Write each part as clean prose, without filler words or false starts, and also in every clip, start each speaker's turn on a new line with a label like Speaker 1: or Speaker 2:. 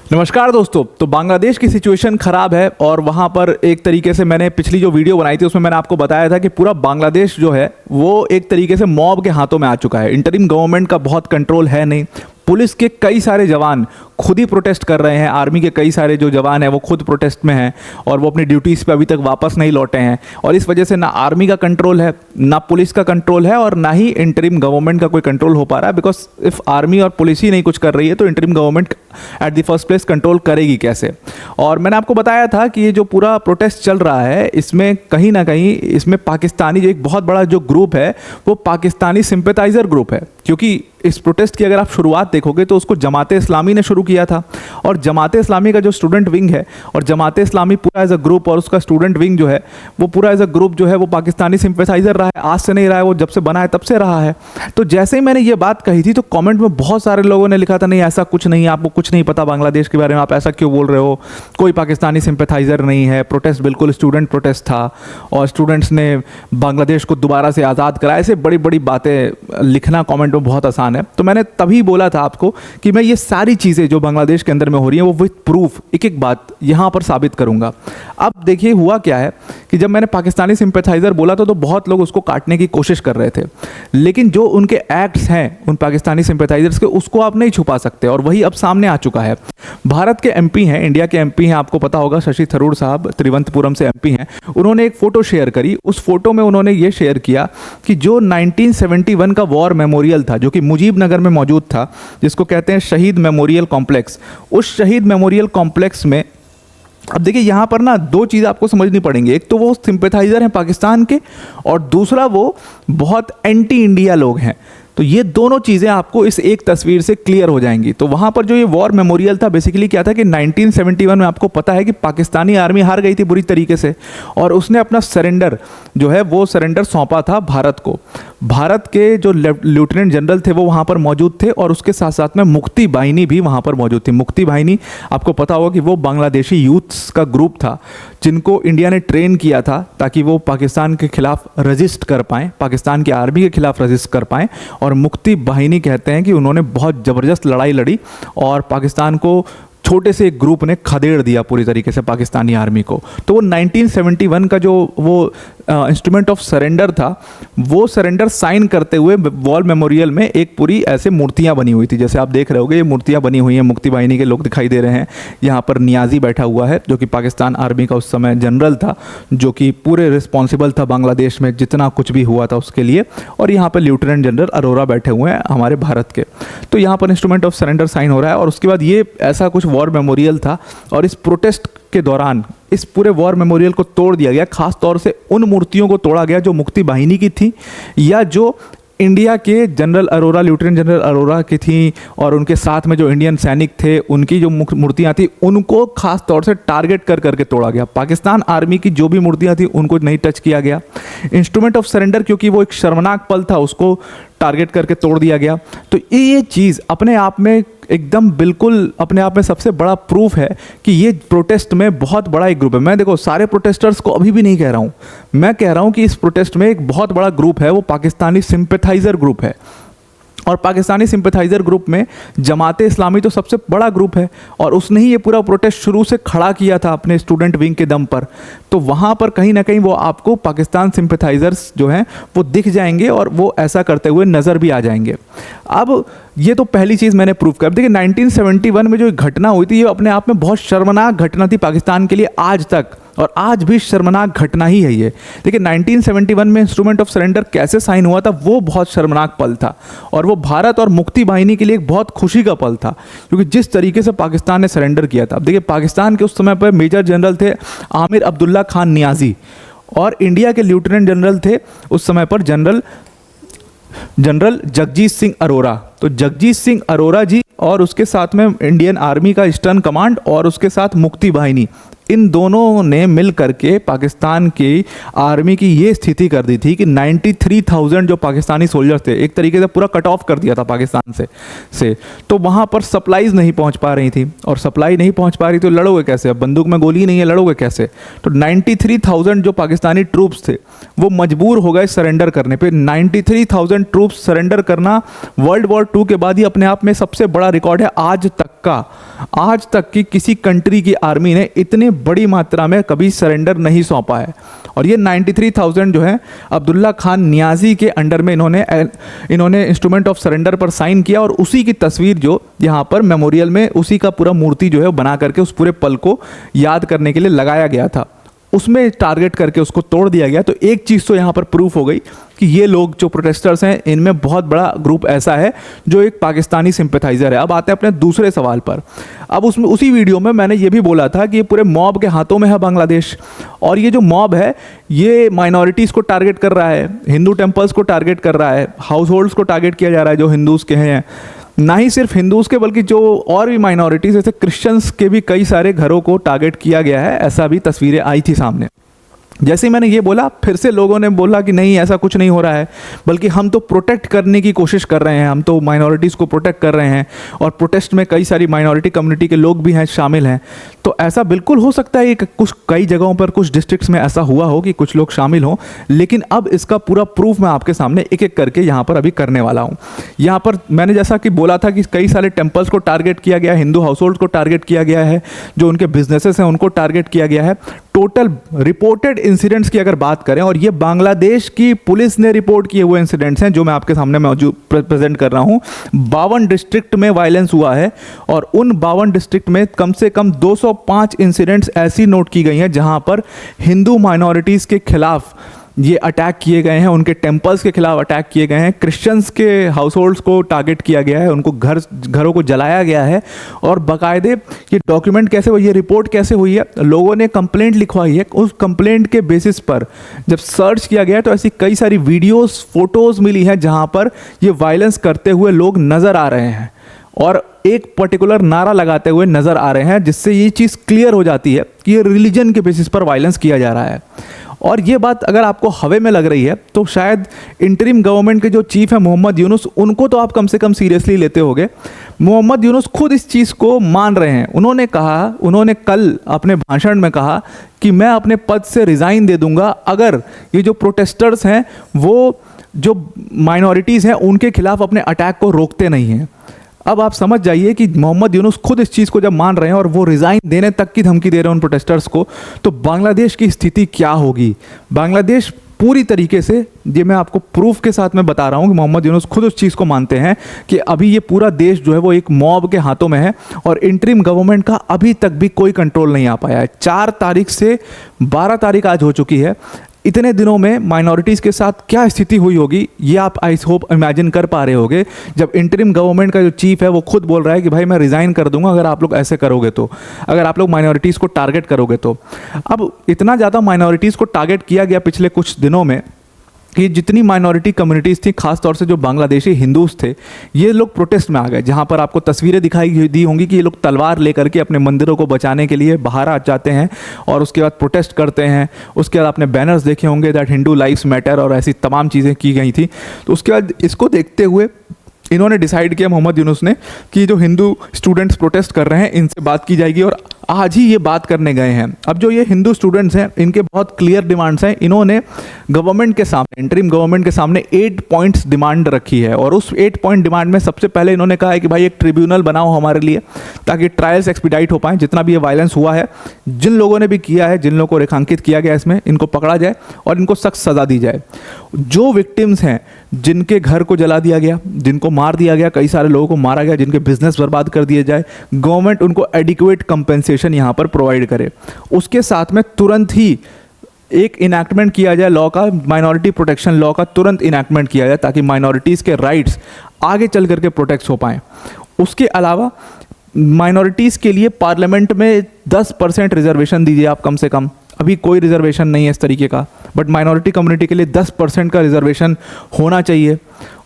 Speaker 1: नमस्कार दोस्तों। तो बांग्लादेश की सिचुएशन ख़राब है और वहाँ पर एक तरीके से मैंने पिछली जो वीडियो बनाई थी उसमें मैंने आपको बताया था कि पूरा बांग्लादेश जो है वो एक तरीके से मॉब के हाथों में आ चुका है। इंटरिम गवर्नमेंट का बहुत कंट्रोल है नहीं। पुलिस के कई सारे जवान खुद ही प्रोटेस्ट कर रहे हैं। आर्मी के कई सारे जो जवान हैं वो खुद प्रोटेस्ट में हैं और वो अपनी ड्यूटीज़ पे अभी तक वापस नहीं लौटे हैं। और इस वजह से ना आर्मी का कंट्रोल है, ना पुलिस का कंट्रोल है और ना ही इंटरिम गवर्नमेंट का कोई कंट्रोल हो पा रहा है। बिकॉज इफ़ आर्मी और पुलिस ही नहीं कुछ कर रही है तो interim government at the first place control करेगी कैसे। और मैंने आपको बताया था कि ये जो पूरा प्रोटेस्ट चल रहा है इसमें कहीं ना कहीं इसमें पाकिस्तानी जो एक बहुत बड़ा जो ग्रुप है वो पाकिस्तानी सिंपैथाइजर ग्रुप है। क्योंकि इस प्रोटेस्ट की अगर आप शुरुआत देखोगे तो उसको जमाते इस्लामी ने शुरू किया था और जमाते इस्लामी का जो स्टूडेंट विंग है और जमाते इस्लामी पूरा एज अ ग्रुप और उसका स्टूडेंट विंग जो है वो पूरा एज अ ग्रुप जो है वो पाकिस्तानी सिंपैथाइजर रहा है। आज से नहीं रहा है, वो जब से बना है तब से रहा है। तो जैसे ही मैंने ये बात कही थी तो कमेंट में बहुत सारे लोगों ने लिखा था नहीं ऐसा कुछ नहीं, आपको कुछ नहीं पता बांग्लादेश के बारे में, आप ऐसा क्यों बोल रहे हो, कोई पाकिस्तानी सिंपैथाइजर नहीं है, प्रोटेस्ट बिल्कुल स्टूडेंट प्रोटेस्ट था और स्टूडेंट्स ने बांग्लादेश को दोबारा से आज़ाद करा। ऐसे बड़ी बड़ी बातें लिखना कॉमेंट में बहुत आसान है। तो मैंने तभी बोला था आपको कि मैं ये सारी चीज़ें जो बांग्लादेश के अंदर में हो रही हैं वो विथ प्रूफ एक एक बात यहाँ पर साबित करूँगा। अब देखिए हुआ क्या है कि जब मैंने पाकिस्तानी सिंपैथाइजर बोला तो बहुत लोग उसको काटने की कोशिश कर रहे थे, लेकिन जो उनके एक्ट्स हैं उन पाकिस्तानी सिंपैथाइजर्स के उसको आप नहीं छुपा सकते और वही अब सामने आ चुका है। भारत के एमपी हैं, इंडिया के एमपी हैं, आपको पता होगा शशि थरूर साहब त्रिवंतपुरम से एमपी हैं। उन्होंने एक फ़ोटो शेयर करी। उस फोटो में उन्होंने ये शेयर किया कि जो 1971 का वॉर मेमोरियल था जो कि मुजीब नगर में मौजूद था, जिसको कहते हैं शहीद मेमोरियल कॉम्प्लेक्स, उस शहीद मेमोरियल कॉम्प्लेक्स में अब देखिए यहाँ पर ना दो चीज़ आपको समझनी पड़ेंगी। एक तो वो सिंपैथाइजर हैं पाकिस्तान के और दूसरा वो बहुत एंटी इंडिया लोग हैं। तो ये दोनों चीज़ें आपको इस एक तस्वीर से क्लियर हो जाएंगी। तो वहाँ पर जो ये वॉर मेमोरियल था बेसिकली क्या था कि 1971 में आपको पता है कि पाकिस्तानी आर्मी हार गई थी बुरी तरीके से और उसने अपना सरेंडर जो है वो सरेंडर सौंपा था भारत को। भारत के जो लेफ्टिनेंट जनरल थे वो वहाँ पर मौजूद थे और उसके साथ साथ में मुक्ति बाहिनी भी वहाँ पर मौजूद थी। मुक्ति बाहिनी आपको पता होगा कि वो बांग्लादेशी यूथ्स का ग्रुप था जिनको इंडिया ने ट्रेन किया था ताकि वो पाकिस्तान के खिलाफ रजिस्ट कर पाएँ, पाकिस्तान की आर्मी के खिलाफ रजिस्ट कर पाएँ। और मुक्ति बाहिनी कहते हैं कि उन्होंने बहुत ज़बरदस्त लड़ाई लड़ी और पाकिस्तान को छोटे से एक ग्रुप ने खदेड़ दिया पूरी तरीके से पाकिस्तानी आर्मी को। तो वो 1971 का जो वो इंस्ट्रूमेंट ऑफ सरेंडर था वो सरेंडर साइन करते हुए वॉर मेमोरियल में एक पूरी ऐसे मूर्तियां बनी हुई थी। जैसे आप देख रहे होगे ये मूर्तियां बनी हुई हैं, मुक्ति बाहिनी के लोग दिखाई दे रहे हैं। यहाँ पर नियाजी बैठा हुआ है जो कि पाकिस्तान आर्मी का उस समय जनरल था, जो कि पूरे रिस्पॉन्सिबल था बांग्लादेश में जितना कुछ भी हुआ था उसके लिए। और यहाँ पर लेफ्टिनेंट जनरल अरोरा बैठे हुए हैं हमारे भारत के। तो यहाँ पर इंस्ट्रूमेंट ऑफ सरेंडर साइन हो रहा है और उसके बाद ये ऐसा कुछ वॉर मेमोरियल था और इस प्रोटेस्ट के दौरान इस पूरे वॉर मेमोरियल को तोड़ दिया गया। खास तौर से उन मूर्तियों को तोड़ा गया जो मुक्ति बाहिनी की थी या जो इंडिया के general Arora, lieutenant general Arora की थी और उनके साथ में जो इंडियन सैनिक थे उनकी जो मूर्तियां थी उनको खास तौर से टारगेट कर करके तोड़ा गया। पाकिस्तान आर्मी की जो भी मूर्तियां थी उनको नहीं टच किया गया। इंस्ट्रूमेंट ऑफ सरेंडर क्योंकि वो एक शर्मनाक पल था उसको टारगेट करके तोड़ दिया गया। तो ये चीज़ अपने आप में एकदम बिल्कुल अपने आप में सबसे बड़ा प्रूफ है कि ये प्रोटेस्ट में बहुत बड़ा एक ग्रुप है। मैं देखो सारे प्रोटेस्टर्स को अभी भी नहीं कह रहा हूँ, मैं कह रहा हूँ कि इस प्रोटेस्ट में एक बहुत बड़ा ग्रुप है, वो पाकिस्तानी सिंपैथाइजर ग्रुप है। और पाकिस्तानी सिंपैथाइजर ग्रुप में जमाते इस्लामी तो सबसे बड़ा ग्रुप है और उसने ही ये पूरा प्रोटेस्ट शुरू से खड़ा किया था अपने स्टूडेंट विंग के दम पर। तो वहाँ पर कहीं ना कहीं वो आपको पाकिस्तान सिंपैथाइजर्स जो हैं वो दिख जाएंगे और वो ऐसा करते हुए नज़र भी आ जाएंगे। अब ये तो पहली चीज़ मैंने प्रूव कर। देखिए 1971 में जो घटना हुई थी ये अपने आप में बहुत शर्मनाक घटना थी पाकिस्तान के लिए आज तक, और आज भी शर्मनाक घटना ही है ये। देखिए 1971 में इंस्ट्रूमेंट ऑफ सरेंडर कैसे साइन हुआ था वो बहुत शर्मनाक पल था और वो भारत और मुक्ति बाहिनी के लिए एक बहुत खुशी का पल था क्योंकि जिस तरीके से पाकिस्तान ने सरेंडर किया था। अब देखिए पाकिस्तान के उस समय पर मेजर जनरल थे आमिर अब्दुल्ला खान नियाजी और इंडिया के लेफ्टिनेंट जनरल थे उस समय पर जनरल जगजीत सिंह अरोरा। तो जगजीत सिंह अरोरा जी और उसके साथ में इंडियन आर्मी का ईस्टर्न कमांड और उसके साथ मुक्ति बाहिनी, इन दोनों ने मिल करके पाकिस्तान की आर्मी की ये स्थिति कर दी थी कि 93,000 जो पाकिस्तानी सोल्जर्स थे, एक तरीके से पूरा कट ऑफ कर दिया था पाकिस्तान से तो वहाँ पर सप्लाईज नहीं पहुँच पा रही थी, और सप्लाई नहीं पहुँच पा रही तो लड़ोगे कैसे? अब बंदूक में गोली नहीं है, लड़ोगे कैसे? तो 93,000 जो पाकिस्तानी ट्रूप्स थे वो मजबूर हो गए सरेंडर करने पे। 93,000 ट्रूप्स सरेंडर करना वर्ल्ड वॉर 2 के बाद ही अपने आप में सबसे बड़ा रिकॉर्ड है आज तक का। आज तक की किसी कंट्री की आर्मी ने इतने बड़ी मात्रा में कभी सरेंडर नहीं सौंपा है। और ये 93,000 जो है अब्दुल्ला खान नियाजी के अंडर में इन्होंने इंस्ट्रूमेंट ऑफ सरेंडर पर साइन किया, और उसी की तस्वीर जो यहाँ पर मेमोरियल में उसी का पूरा मूर्ति जो है बना करके उस पूरे पल को याद करने के लिए लगाया गया था, उसमें टारगेट करके उसको तोड़ दिया गया। तो एक चीज़ तो यहाँ पर प्रूफ हो गई कि ये लोग जो प्रोटेस्टर्स हैं इनमें बहुत बड़ा ग्रुप ऐसा है जो एक पाकिस्तानी सिंपैथाइजर है। अब आते हैं अपने दूसरे सवाल पर। अब उसमें उसी वीडियो में मैंने ये भी बोला था कि ये पूरे मॉब के हाथों में है बांग्लादेश, और ये जो मॉब है ये माइनॉरिटीज़ को टारगेट कर रहा है, हिंदू टेम्पल्स को टारगेट कर रहा है, हाउस होल्ड्स को टारगेट किया जा रहा है जो हिंदूज़ के हैं, ना ही सिर्फ हिंदूज़ के बल्कि जो और भी माइनॉरिटीज़ जैसे क्रिश्चियंस के भी कई सारे घरों को टारगेट किया गया है। ऐसा भी तस्वीरें आई थी सामने। जैसे ही मैंने ये बोला फिर से लोगों ने बोला कि नहीं ऐसा कुछ नहीं हो रहा है, बल्कि हम तो प्रोटेक्ट करने की कोशिश कर रहे हैं, हम तो माइनॉरिटीज़ को प्रोटेक्ट कर रहे हैं, और प्रोटेस्ट में कई सारी माइनॉरिटी कम्युनिटी के लोग भी हैं, शामिल हैं। तो ऐसा बिल्कुल हो सकता है कि कुछ कई जगहों पर कुछ डिस्ट्रिक्ट्स में ऐसा हुआ हो कि कुछ लोग शामिल हों, लेकिन अब इसका पूरा प्रूफ मैं आपके सामने एक एक करके यहाँ पर अभी करने वाला हूँ। यहाँ पर मैंने जैसा कि बोला था कि कई सारे टेम्पल्स को टारगेट किया गया, हिंदू हाउस होल्ड को टारगेट किया गया है, जो उनके बिजनेसेस हैं उनको टारगेट किया गया है। टोटल रिपोर्टेड इंसिडेंट्स की अगर बात करें, और ये बांग्लादेश की पुलिस ने रिपोर्ट किए हुए इंसिडेंट्स हैं जो मैं आपके सामने मौजूद प्रेजेंट कर रहा हूँ। 52 डिस्ट्रिक्ट में वायलेंस हुआ है, और उन 52 डिस्ट्रिक्ट में कम से कम 205 इंसिडेंट्स ऐसी नोट की गई हैं जहां पर हिंदू माइनॉरिटीज़ के खिलाफ ये अटैक किए गए हैं, उनके टेम्पल्स के खिलाफ अटैक किए गए हैं, क्रिश्चियंस के हाउस होल्ड्स को टारगेट किया गया है, उनको घरों को जलाया गया है। और बाकायदे ये डॉक्यूमेंट कैसे हुई, ये रिपोर्ट कैसे हुई है, लोगों ने कंप्लेंट लिखवाई है, उस कंप्लेंट के बेसिस पर जब सर्च किया गया तो ऐसी कई सारी वीडियोस फोटोज़ मिली हैं जहाँ पर ये वायलेंस करते हुए लोग नज़र आ रहे हैं, और एक पर्टिकुलर नारा लगाते हुए नज़र आ रहे हैं, जिससे ये चीज़ क्लियर हो जाती है कि ये रिलीजन के बेसिस पर वायलेंस किया जा रहा है। और ये बात अगर आपको हवे में लग रही है तो शायद इंटरिम गवर्नमेंट के जो चीफ है मोहम्मद यूनुस, उनको तो आप कम से कम सीरियसली लेते होगे। मोहम्मद यूनुस खुद इस चीज़ को मान रहे हैं। उन्होंने कल अपने भाषण में कहा कि मैं अपने पद से रिज़ाइन दे दूंगा अगर ये जो प्रोटेस्टर्स हैं वो जो माइनॉरिटीज़ हैं उनके खिलाफ अपने अटैक को रोकते नहीं हैं। अब आप समझ जाइए कि मोहम्मद यूनुस खुद इस चीज़ को जब मान रहे हैं और वो रिज़ाइन देने तक की धमकी दे रहे हैं उन प्रोटेस्टर्स को, तो बांग्लादेश की स्थिति क्या होगी। बांग्लादेश पूरी तरीके से, ये मैं आपको प्रूफ के साथ में बता रहा हूँ कि मोहम्मद यूनुस खुद उस चीज़ को मानते हैं कि अभी ये पूरा देश जो है वो एक मॉब के हाथों में है, और इंटरिम गवर्नमेंट का अभी तक भी कोई कंट्रोल नहीं आ पाया है। 4 तारीख से 12 तारीख आज हो चुकी है। इतने दिनों में माइनॉरिटीज़ के साथ क्या स्थिति हुई होगी ये आप आई होप इमेजिन कर पा रहे होगे, जब इंटरिम गवर्नमेंट का जो चीफ है वो खुद बोल रहा है कि भाई मैं रिज़ाइन कर दूंगा अगर आप लोग ऐसे करोगे तो, अगर आप लोग माइनॉरिटीज़ को टारगेट करोगे तो। अब इतना ज़्यादा माइनॉरिटीज़ को टारगेट किया गया पिछले कुछ दिनों में कि जितनी माइनॉरिटी कम्युनिटीज़ थी, खासतौर से जो बांग्लादेशी हिंदूज़ थे, ये लोग प्रोटेस्ट में आ गए, जहाँ पर आपको तस्वीरें दिखाई दी होंगी कि ये लोग तलवार लेकर के अपने मंदिरों को बचाने के लिए बाहर आ जाते हैं और उसके बाद प्रोटेस्ट करते हैं। उसके बाद आपने बैनर्स देखे होंगे दैट हिंदू लाइव्स मैटर और ऐसी तमाम चीज़ें की गई थी। तो उसके बाद इसको देखते हुए इन्होंने डिसाइड किया, मोहम्मद यूनुस ने, कि जो हिंदू स्टूडेंट्स प्रोटेस्ट कर रहे हैं इनसे बात की जाएगी, और आज ही ये बात करने गए हैं। अब जो ये हिंदू स्टूडेंट्स हैं इनके बहुत क्लियर डिमांड्स हैं। इन्होंने गवर्नमेंट के सामने, इंटरिम गवर्नमेंट के सामने 8 पॉइंट्स डिमांड रखी है, और उस 8 पॉइंट डिमांड में सबसे पहले इन्होंने कहा है कि भाई एक ट्रिब्यूनल बनाओ हमारे लिए ताकि ट्रायल्स एक्सपीडाइट हो पाएँ। जितना भी ये वायलेंस हुआ है, जिन लोगों ने भी किया है, जिन लोगों को रेखांकित किया गया इसमें, इनको पकड़ा जाए और इनको सख्त सज़ा दी जाए। जो विक्टिम्स हैं, जिनके घर को जला दिया गया, जिनको मार दिया गया, कई सारे लोगों को मारा गया, जिनके बिजनेस बर्बाद कर दिए जाए, गवर्नमेंट उनको एडिक्वेट कंपेंसेशन यहाँ पर प्रोवाइड करे। उसके साथ में तुरंत ही एक इनैक्टमेंट किया जाए लॉ का, माइनॉरिटी प्रोटेक्शन लॉ का तुरंत इनैक्टमेंट किया जाए ताकि माइनॉरिटीज़ के राइट्स आगे चल करके प्रोटेक्ट हो पाएँ। उसके अलावा माइनॉरिटीज़ के लिए पार्लियामेंट में 10% रिजर्वेशन दीजिए आप कम से कम। अभी कोई रिजर्वेशन नहीं है इस तरीके का। बट माइनॉरिटी कम्युनिटी के लिए 10% का रिजर्वेशन होना चाहिए।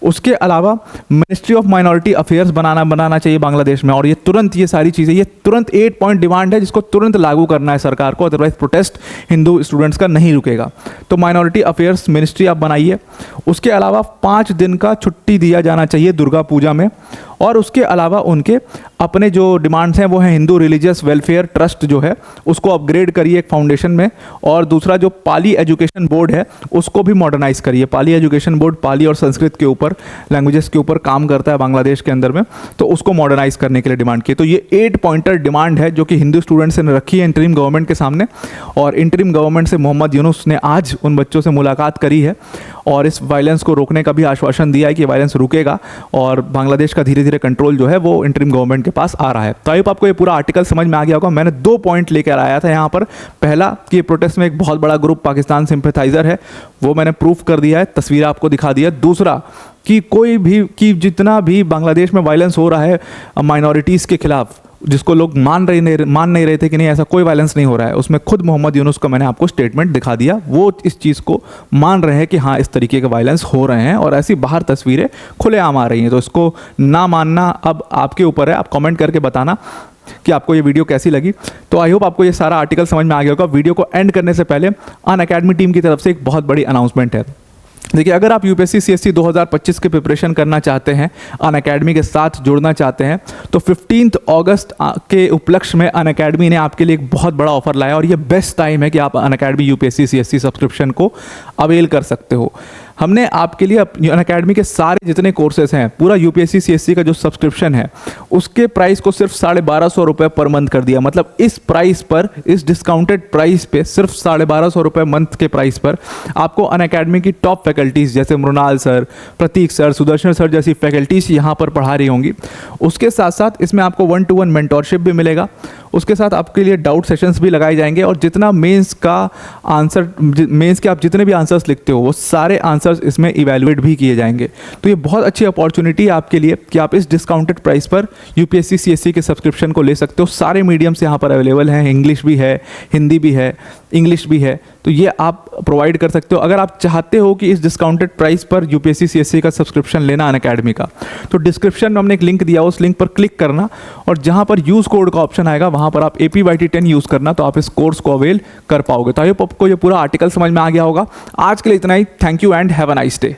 Speaker 1: उसके अलावा मिनिस्ट्री ऑफ माइनॉरिटी अफेयर्स बनाना चाहिए बांग्लादेश में, और ये तुरंत, ये सारी चीज़ें, ये तुरंत 8 पॉइंट डिमांड है जिसको तुरंत लागू करना है सरकार को, अदरवाइज प्रोटेस्ट हिंदू स्टूडेंट्स का नहीं रुकेगा। तो माइनॉरिटी अफेयर्स मिनिस्ट्री आप बनाइए। उसके अलावा 5 दिन का छुट्टी दिया जाना चाहिए दुर्गा पूजा में, और उसके अलावा उनके अपने जो डिमांड्स हैं वो हैं हिंदू रिलीजियस वेलफेयर ट्रस्ट जो है उसको अपग्रेड करिए एक फाउंडेशन में, और दूसरा जो पाली एजुकेशन बोर्ड है उसको भी मॉडर्नाइज करिए। पाली एजुकेशन बोर्ड पाली और संस्कृत के ऊपर, लैंग्वेजेस के ऊपर काम करता है बांग्लादेश के अंदर में, तो उसको मॉडर्नाइज करने के लिए डिमांड की। तो ये 8 पॉइंटर डिमांड है जो कि हिंदू स्टूडेंट्स ने रखी है इंटरिम गवर्नमेंट के सामने, और इंटरिम गवर्नमेंट से मोहम्मद यूनुस ने आज उन बच्चों से मुलाकात करी है और इस वायलेंस को रोकने का भी आश्वासन दिया है कि वायलेंस रुकेगा और बांग्लादेश का धीरे धीरे कंट्रोल जो है वो इंटरिम गवर्नमेंट के पास आ रहा है। तो आई होप आपको ये पूरा आर्टिकल समझ में आ गया होगा। मैंने 2 पॉइंट लेकर आया था यहाँ पर। पहला कि प्रोटेस्ट में एक बहुत बड़ा ग्रुप पाकिस्तान सिंपैथाइजर है, वो मैंने प्रूफ कर दिया है, तस्वीर आपको दिखा दिया। दूसरा कि कोई भी, कि जितना भी बांग्लादेश में वायलेंस हो रहा है माइनॉरिटीज़ के खिलाफ, जिसको लोग मान नहीं रहे थे कि नहीं ऐसा कोई वायलेंस नहीं हो रहा है, उसमें खुद मोहम्मद यूनुस का मैंने आपको स्टेटमेंट दिखा दिया। वो इस चीज़ को मान रहे हैं कि हाँ इस तरीके के वायलेंस हो रहे हैं और ऐसी बाहर तस्वीरें खुलेआम आ रही हैं। तो इसको ना मानना अब आपके ऊपर है, आप कमेंट करके बताना कि आपको ये वीडियो कैसी लगी। तो आई होप आपको ये सारा आर्टिकल समझ में आ गया होगा। वीडियो को एंड करने से पहले अनअकैडमी टीम की तरफ से एक बहुत बड़ी अनाउंसमेंट है। देखिए, अगर आप यूपीएससी सीएससी 2025 की प्रिपरेशन करना चाहते हैं, अनअकैडमी के साथ जुड़ना चाहते हैं, तो 15 अगस्त के उपलक्ष्य में अनअकैडमी ने आपके लिए एक बहुत बड़ा ऑफर लाया और ये बेस्ट टाइम है कि आप अनअकैडमी यूपीएससी सीएससी सब्सक्रिप्शन को अवेल कर सकते हो। हमने आपके लिए अनअकैडमी के सारे जितने कोर्सेज हैं, पूरा यूपीएससी सीएससी का जो सब्सक्रिप्शन है उसके प्राइस को सिर्फ 1250 रुपये पर मंथ कर दिया। मतलब इस प्राइस पर, इस डिस्काउंटेड प्राइस पे, सिर्फ 1250 रुपये मंथ के प्राइस पर आपको अनअकैडमी की टॉप फैकल्टीज़ जैसे मृणाल सर, प्रतीक सर, सुदर्शन सर जैसी फैकल्टीज़ यहाँ पर पढ़ा रही होंगी। उसके साथ साथ इसमें आपको 1-to-1 मेंटोरशिप भी मिलेगा। उसके साथ आपके लिए डाउट सेशंस भी लगाए जाएंगे और जितना मेंस के आप जितने भी आंसर्स लिखते हो वो सारे आंसर्स इसमें इवैल्यूएट भी किए जाएंगे। तो ये बहुत अच्छी अपॉर्चुनिटी है आपके लिए कि आप इस डिस्काउंटेड प्राइस पर यूपीएससी सीएससी के सब्सक्रिप्शन को ले सकते हो। सारे मीडियम्स यहाँ पर अवेलेबल हैं, इंग्लिश भी है, हिंदी भी है, इंग्लिश भी है, तो ये आप प्रोवाइड कर सकते हो। अगर आप चाहते हो कि इस डिस्काउंटेड प्राइस पर यूपीएससी सीएससी का सब्सक्रिप्शन लेना अनअकैडमी का, तो डिस्क्रिप्शन में हमने एक लिंक दिया, उस लिंक पर क्लिक करना और जहाँ पर यूज़ कोड का ऑप्शन आएगा वहाँ पर आप APYT10 यूज़ करना, तो आप इस कोर्स को अवेल कर पाओगे। तो आई होप आपको ये पूरा आर्टिकल समझ में आ गया होगा। आज के लिए इतना ही। Thank you and have a nice day.